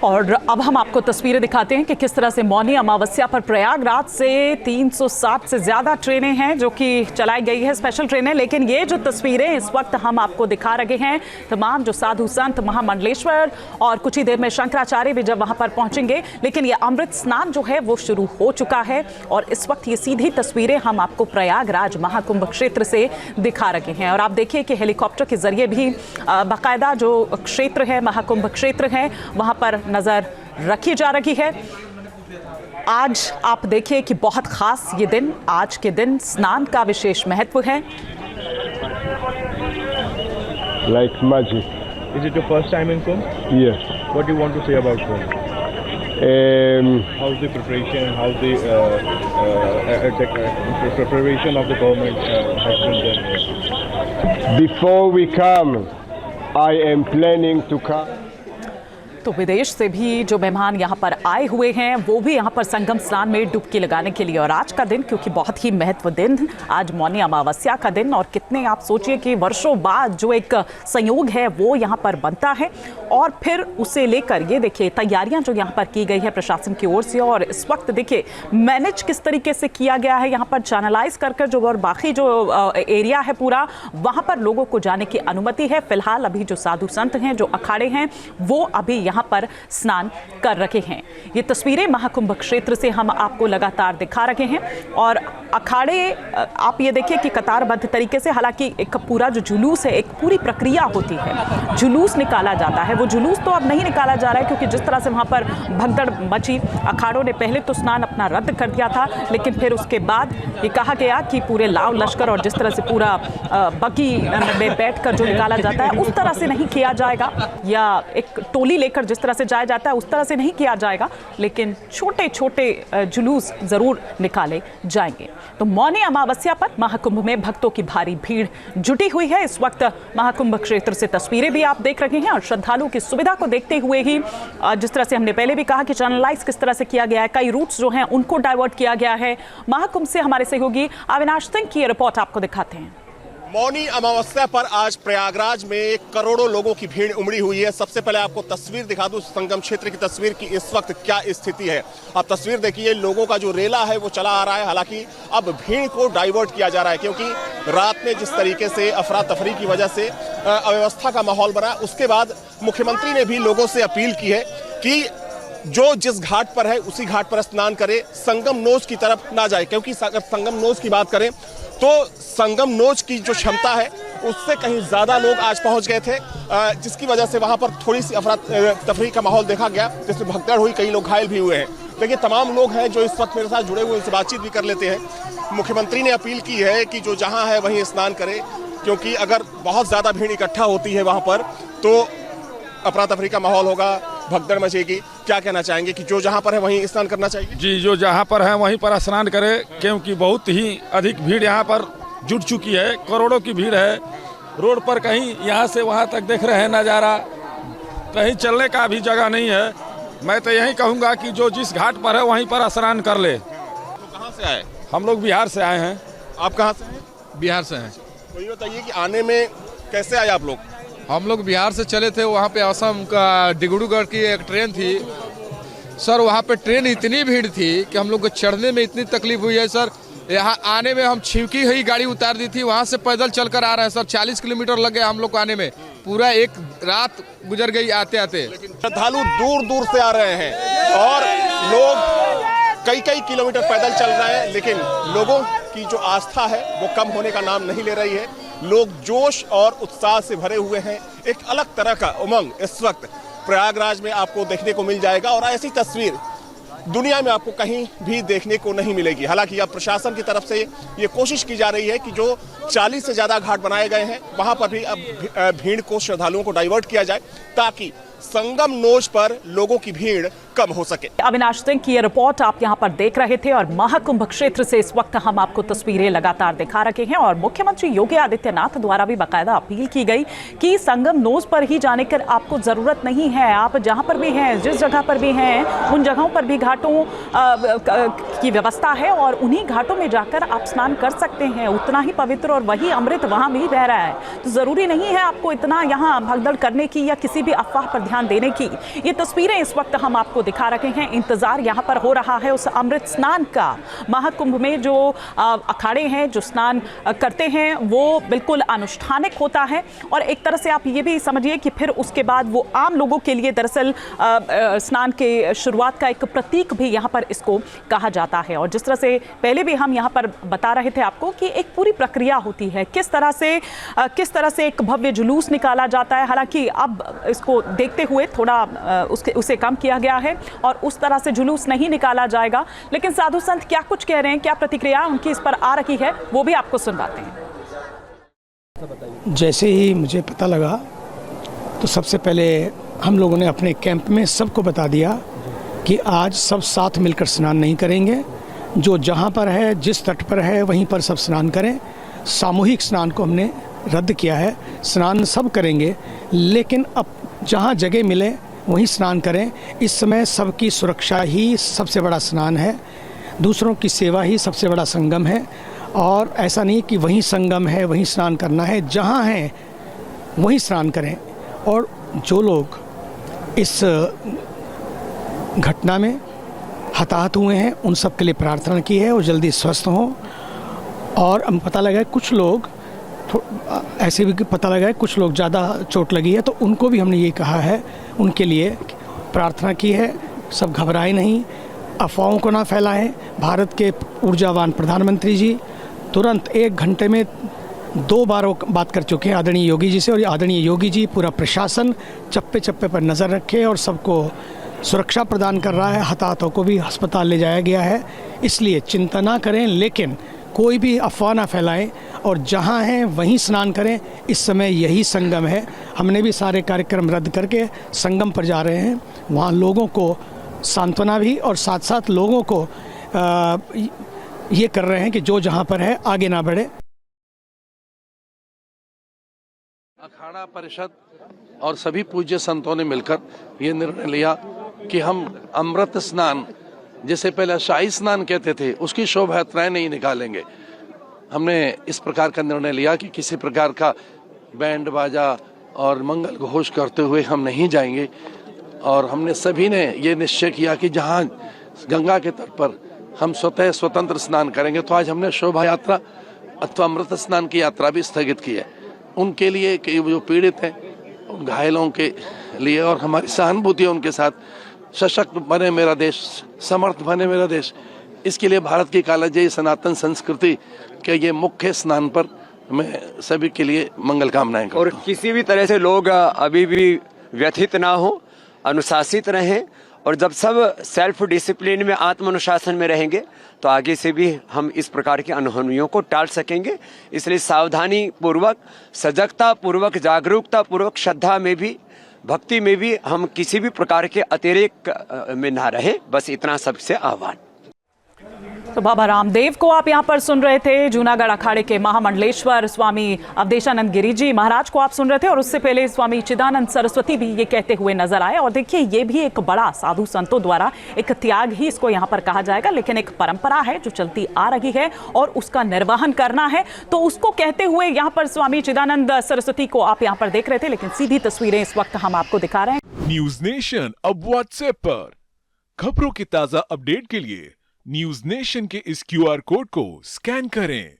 और अब हम आपको तस्वीरें दिखाते हैं कि किस तरह से मौनी अमावस्या पर प्रयागराज से 360 से ज़्यादा ट्रेनें हैं जो कि चलाई गई है, स्पेशल ट्रेनें। लेकिन ये जो तस्वीरें इस वक्त हम आपको दिखा रहे हैं, तमाम जो साधु संत महामंडलेश्वर और कुछ ही देर में शंकराचार्य भी जब वहां पर पहुंचेंगे, लेकिन ये अमृत स्नान जो है वो शुरू हो चुका है। और इस वक्त ये सीधी तस्वीरें हम आपको प्रयागराज महाकुंभ क्षेत्र से दिखा रहे हैं। और आप देखिए कि हेलीकॉप्टर के जरिए भी बाकायदा जो क्षेत्र है, महाकुंभ क्षेत्र है, वहां पर नजर रखी जा रही है। आज आप देखिए कि बहुत खास ये दिन, आज के दिन स्नान का विशेष महत्व है। Like magic. Is it your first time in Kumbh? Yes. What do you want to say about Kumbh? How's the preparation? How's the preparation of the government has been done? Before we come, I am planning to come. तो विदेश से भी जो मेहमान यहाँ पर आए हुए हैं वो भी यहाँ पर संगम स्नान में डुबकी लगाने के लिए। और आज का दिन क्योंकि बहुत ही महत्व दिन, आज मौनी अमावस्या का दिन, और कितने आप सोचिए कि वर्षों बाद जो एक संयोग है वो यहाँ पर बनता है। और फिर उसे लेकर ये देखिए तैयारियां जो यहाँ पर की गई है प्रशासन की ओर से। और इस वक्त देखिए मैनेज किस तरीके से किया गया है, यहाँ पर चैनलाइज कर जो और बाकी जो एरिया है पूरा, वहाँ पर लोगों को जाने की अनुमति है। फिलहाल अभी जो साधु संत हैं, जो अखाड़े हैं, वो अभी यहाँ पर स्नान कर रहे हैं। ये तस्वीरें महाकुंभ क्षेत्र से हम आपको लगातार दिखा रहे हैं। और अखाड़े आप ये देखिए कि कतारबद्ध तरीके से, हालांकि एक पूरा जो जुलूस है, एक पूरी प्रक्रिया होती है, जुलूस निकाला जाता है। वो जुलूस तो अब नहीं निकाला जा रहा है क्योंकि जिस तरह से वहां पर भगदड़ मची, अखाड़ों ने पहले तो स्नान अपना रद्द कर दिया था, लेकिन फिर उसके बाद ये कहा गया कि पूरे लाव लश्कर और जिस तरह से पूरा बगी में बैठकर जो निकाला जाता है उस तरह से नहीं किया जाएगा, या एक टोली लेकर जिस तरह से जाया जाता है उस तरह से नहीं किया जाएगा, लेकिन छोटे छोटे जुलूस जरूर निकाले जाएंगे। तो मौनी अमावस्या पर महाकुंभ में भक्तों की भारी भीड़ जुटी हुई है। इस वक्त महाकुंभ क्षेत्र से तस्वीरें भी आप देख रहे हैं। और श्रद्धालुओं की सुविधा को देखते हुए ही जिस तरह से हमने पहले भी कहा कि चैनलाइज किस तरह से किया गया है, कई रूट्स जो हैं उनको डाइवर्ट किया गया है। महाकुंभ से हमारे सहयोगी अविनाश सिंह की रिपोर्ट आपको दिखाते हैं। मौनी अमावस्या पर आज प्रयागराज में करोड़ों लोगों की भीड़ उमड़ी हुई है। सबसे पहले आपको तस्वीर दिखा दूं संगम क्षेत्र की तस्वीर की इस वक्त क्या स्थिति है। आप तस्वीर देखिए, लोगों का जो रेला है वो चला आ रहा है। हालांकि अब भीड़ को डाइवर्ट किया जा रहा है क्योंकि रात में जिस तरीके से अफरा तफरी की वजह से अव्यवस्था का माहौल बना, उसके बाद मुख्यमंत्री ने भी लोगों से अपील की है कि जो जिस घाट पर है उसी घाट पर स्नान करे, संगम नोज की तरफ ना जाए। क्योंकि अगर संगम नोज की बात करें तो संगम नोज की जो क्षमता है उससे कहीं ज्यादा लोग आज पहुंच गए थे, जिसकी वजह से वहां पर थोड़ी सी अफरा तफरी का माहौल देखा गया, जिसमें भगदड़ हुई, कई लोग घायल भी हुए हैं। देखिए तमाम लोग हैं जो इस वक्त मेरे साथ जुड़े हुए, उनसे बातचीत भी कर लेते हैं। मुख्यमंत्री ने अपील की है कि जो जहां है वहीं स्नान करे, क्योंकि अगर बहुत ज्यादा भीड़ इकट्ठा होती है वहां पर तो अफरा तफरी का माहौल होगा, भगदड़ मचेगी। क्या कहना चाहेंगे कि जो जहां पर है वहीं स्नान करना चाहिए? जी, जो जहां पर है वहीं पर स्नान करे, क्योंकि बहुत ही अधिक भीड़ यहां पर जुट चुकी है, करोड़ों की भीड़ है। रोड पर कहीं यहां से वहां तक देख रहे हैं नज़ारा, कहीं चलने का भी जगह नहीं है। मैं तो यही कहूँगा कि जो जिस घाट पर है वहीं पर स्नान कर ले। तो कहाँ से आए? हम लोग बिहार से आए हैं। आप कहाँ से हैं? बिहार से हैं। तो ये बताइए कि आने में कैसे आए आप लोग? हम लोग बिहार से चले थे, वहाँ पे असम का डिब्रूगढ़ की एक ट्रेन थी सर। वहाँ पे ट्रेन इतनी भीड़ थी कि हम लोग को चढ़ने में इतनी तकलीफ हुई है सर। यहाँ आने में हम छिवकी हुई गाड़ी उतार दी थी, वहाँ से पैदल चलकर आ रहे हैं सर। 40 किलोमीटर लग गया हम लोग को आने में, पूरा एक रात गुजर गई आते आते। श्रद्धालु दूर दूर से आ रहे हैं और लोग कई कई किलोमीटर पैदल चल रहे हैं, लेकिन लोगों की जो आस्था है वो कम होने का नाम नहीं ले रही है। लोग जोश और उत्साह से भरे हुए हैं। एक अलग तरह का उमंग इस वक्त प्रयागराज में आपको देखने को मिल जाएगा और ऐसी तस्वीर दुनिया में आपको कहीं भी देखने को नहीं मिलेगी। हालांकि अब प्रशासन की तरफ से ये कोशिश की जा रही है कि जो 40 से ज्यादा घाट बनाए गए हैं वहां पर भी अब भीड़ को, श्रद्धालुओं को डाइवर्ट किया जाए ताकि संगम नोज पर लोगों की भीड़ कम हो सके। अविनाश सिंह की ये रिपोर्ट आप यहां पर देख रहे थे। और महाकुंभ क्षेत्र से इस वक्त हम आपको तस्वीरें लगातार दिखा रहे हैं। और मुख्यमंत्री योगी आदित्यनाथ द्वारा भी बाकायदा अपील की गई कि संगम नोज पर ही जाने की आपको जरूरत नहीं है। आप जहां पर भी हैं, जिस जगह पर भी हैं, उन जगहों पर भी घाटों की व्यवस्था है और उन्हीं घाटों में जाकर आप स्नान कर सकते हैं। उतना ही पवित्र और वही अमृत वहां भी बह रहा है। तो जरूरी नहीं है आपको इतना यहाँ भगदड़ करने की या किसी भी अफवाह पर ध्यान देने की। ये तस्वीरें इस वक्त हम आपको दिखा रहे हैं। इंतजार यहाँ पर हो रहा है उस अमृत स्नान का। महाकुंभ में जो अखाड़े हैं, जो स्नान करते हैं, वो बिल्कुल अनुष्ठानिक होता है और एक तरह से आप ये भी समझिए कि फिर उसके बाद वो आम लोगों के लिए दरअसल स्नान के शुरुआत का एक प्रतीक भी यहाँ पर इसको कहा जाता है। और जिस तरह से पहले भी हम यहाँ पर बता रहे थे आपको कि एक पूरी प्रक्रिया होती है, किस तरह से एक भव्य जुलूस निकाला जाता है। हालांकि अब इसको देखते हुए थोड़ा उसे कम किया गया है और उस तरह से जुलूस नहीं निकाला जाएगा, लेकिन साधु संत क्या कुछ कह रहे हैं, क्या प्रतिक्रिया उनकी इस पर आ रही है, वो भी आपको सुनवाते हैं। जैसे ही मुझे पता लगा तो सबसे पहले हम लोगों ने अपने कैंप में सबको बता दिया कि आज सब साथ मिलकर स्नान नहीं करेंगे। जो जहाँ पर है, जिस तट पर है, वहीं पर सब स्नान करें। सामूहिक स्नान को हमने रद्द किया है। स्नान सब करेंगे, लेकिन अब जहाँ जगह मिले वहीं स्नान करें। इस समय सबकी सुरक्षा ही सबसे बड़ा स्नान है, दूसरों की सेवा ही सबसे बड़ा संगम है। और ऐसा नहीं कि वहीं संगम है वहीं स्नान करना है, जहाँ है वहीं स्नान करें। और जो लोग इस घटना में हताहत हुए हैं उन सब के लिए प्रार्थना की है और जल्दी स्वस्थ हों। और अब पता लगा है कुछ लोग ऐसे भी पता लगा है कुछ लोग ज़्यादा चोट लगी है, तो उनको भी हमने ये कहा है, उनके लिए प्रार्थना की है। सब घबराए नहीं, अफवाहों को ना फैलाएं। भारत के ऊर्जावान प्रधानमंत्री जी तुरंत 1 घंटे में 2 बार बात कर चुके हैं आदरणीय योगी जी से, और आदरणीय योगी जी पूरा प्रशासन चप्पे चप्पे पर नज़र रखे और सबको सुरक्षा प्रदान कर रहा है। हताहतों को भी अस्पताल ले जाया गया है, इसलिए चिंता ना करें, लेकिन कोई भी अफवाह ना फैलाएं और जहां हैं वहीं स्नान करें। इस समय यही संगम है। हमने भी सारे कार्यक्रम रद्द करके संगम पर जा रहे हैं। वहां लोगों को सांत्वना भी और साथ साथ लोगों को ये कर रहे हैं कि जो जहां पर है आगे ना बढ़े। अखाड़ा परिषद और सभी पूज्य संतों ने मिलकर ये निर्णय लिया कि हम अमृत स्नान, जिसे पहले शाही स्नान कहते थे, उसकी शोभा यात्राएं नहीं निकालेंगे। हमने इस प्रकार का निर्णय लिया कि किसी प्रकार का बैंड बाजा और मंगल घोष करते हुए हम नहीं जाएंगे। और हमने सभी ने ये निश्चय किया कि जहाँ गंगा के तट पर हम स्वतः स्वतंत्र स्नान करेंगे, तो आज हमने शोभा यात्रा अथवा अमृत स्नान की यात्रा भी स्थगित की है। उनके लिए कि जो पीड़ित हैं, उन घायलों के लिए, और हमारी सहानुभूति है उनके साथ। सशक्त बने मेरा देश, समर्थ बने मेरा देश, इसके लिए भारत की कालजयी सनातन संस्कृति के ये मुख्य स्नान पर मैं सभी के लिए मंगल कामनाएं करता हूं। और किसी भी तरह से लोग अभी भी व्यथित ना हो, अनुशासित रहें, और जब सब सेल्फ डिसिप्लिन में, आत्म अनुशासन में रहेंगे तो आगे से भी हम इस प्रकार की अनहोनियों को टाल सकेंगे। इसलिए सावधानी पूर्वक, सजगता पूर्वक, जागरूकता पूर्वक, श्रद्धा में भी, भक्ति में भी हम किसी भी प्रकार के अतिरेक में ना रहे। बस इतना सबसे आह्वान। तो बाबा रामदेव को आप यहाँ पर सुन रहे थे। जूनागढ़ अखाड़े के महामंडलेश्वर स्वामी अवधेशानंद गिरी जी महाराज को आप सुन रहे थे, और उससे पहले स्वामी चिदानंद सरस्वती भी ये कहते हुए नजर आए। और देखिए, ये भी एक बड़ा साधु संतों द्वारा एक त्याग ही इसको यहाँ पर कहा जाएगा, लेकिन एक परंपरा है जो चलती आ रही है और उसका निर्वहन करना है। तो उसको कहते हुए यहाँ पर स्वामी चिदानंद सरस्वती को आप यहाँ पर देख रहे थे, लेकिन सीधी तस्वीरें इस वक्त हम आपको दिखा रहे हैं। न्यूज नेशन अब व्हाट्सएप पर खबरों की ताजा अपडेट के लिए न्यूज नेशन के इस QR कोड को स्कैन करें।